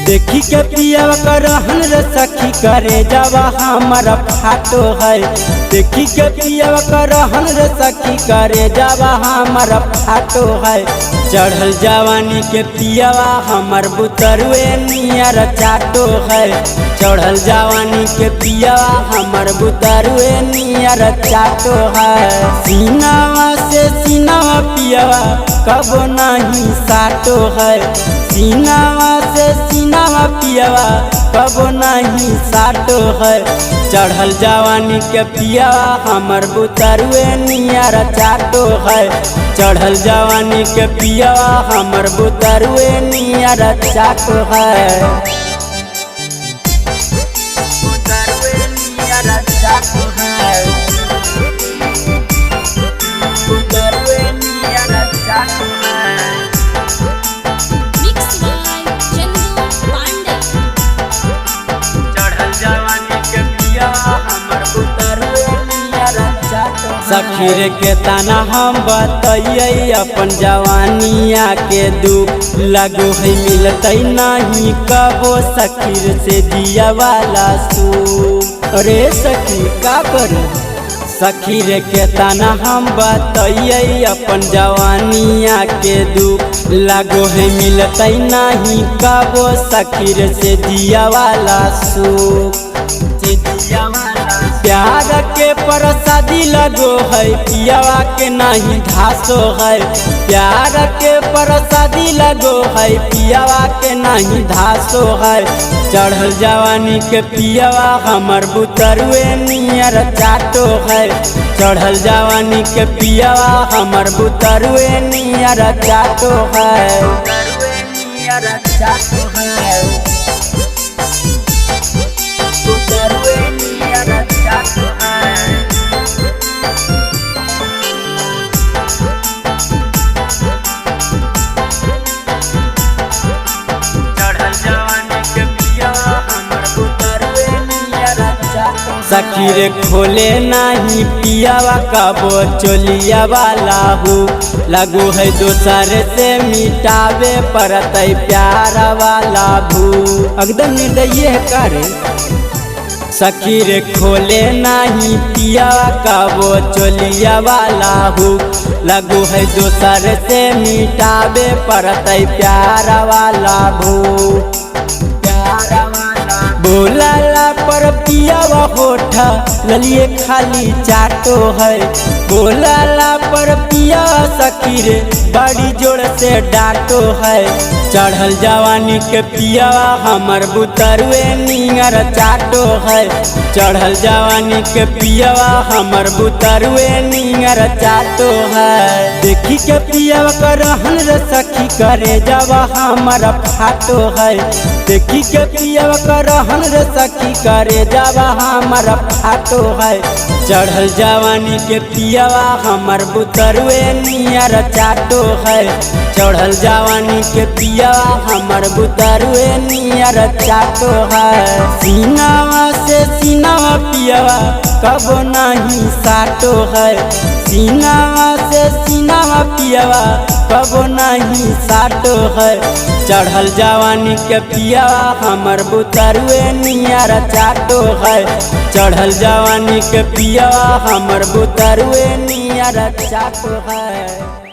देखी के पिया करहन रे सखी करे जावा हमारा फाटो है। देखी के पिया करहन रे सखी करे जावा हमारा फाटो है। चढ़ल जवानी के पियावा हमर बुतरुए नियर चाटो है। चढ़ल जवानी के पियावा हमर बुतरुए नियर चाटो है। सीनावा से सीनावा पियावा कबो नहीं साटो है। सीनावा से सीनावा पियावा कबो नहीं साटो है। चढ़ल जवानी के पियावा हमर बुतरुए नियर चाटो है। चढ़ल जवानी के पियावा हमर बुतरुए नियर चाटो है। बुतरुए नियर चाटो है। बुतरुए नियर चाटो है। सखीर के ताना हम बतइए अपन जवानिया के दुख लगो है मिलते नहीं कबो सखीर से दिया वाला सुख। अरे सखी का करे सखीर के ताना हम बतइए अपन जवानिया के दुख लगो है मिलते नहीं कबो सखीर से दिया वाला सुख। प्यार के प्रसादी लगो है पियावा के नहीं धासो है। प्यार के प्रसादी लगो है पियावा के नहीं धासो है। चढ़ल जवानी के पियावा हमर बुतरुए नियर चाटो है। चढ़ल जवानी के पियावा हमर बुतरुए नियर चाटो है। सखीर खोले नहीं पियावा कबो चोलिया वाला हूँ लगो है दोसर से मिटावे परत प्यार वाला भू एकदम निर्दयी करे। सखीर खोले नहीं पियावा कबो चोलिया वाला हूँ लगो है दोसर से मिटावे परत प्यार वाला भू। बोलाला पर पियावा होठा ललिए खाली चाटो है। बोलाला पर पिया सखीर बड़ी जोर से डांटो है। चढ़ल जवानी के पियावा हमर बुतरुए नियर चाटो है। चढ़ल जवानी के पियावा हमर बुतरुए नियर चाटो है। देखी के पियावा करहन रे सखी करे जावा हमारा फाटो है। देखी के पियावा करहन रे सखी करे जावा हमारा फाटो है। चढ़ल जवानी के पियावा हमर बुतरुए नियर चाटो है। चढ़ल जवानी के पियावा हमर बुतरुए नियर चाटो है। सीनावा से सीनावा पियावा कबो नहीं साटो है। सीनावा से सीनावा पियावा कबो नहीं साटो है। चढ़ल जवानी के पियावा हमर बुतरुए नियर चाटो है। चढ़ल जवानी के पियावा हमर बुतरुए नियर चाटो है।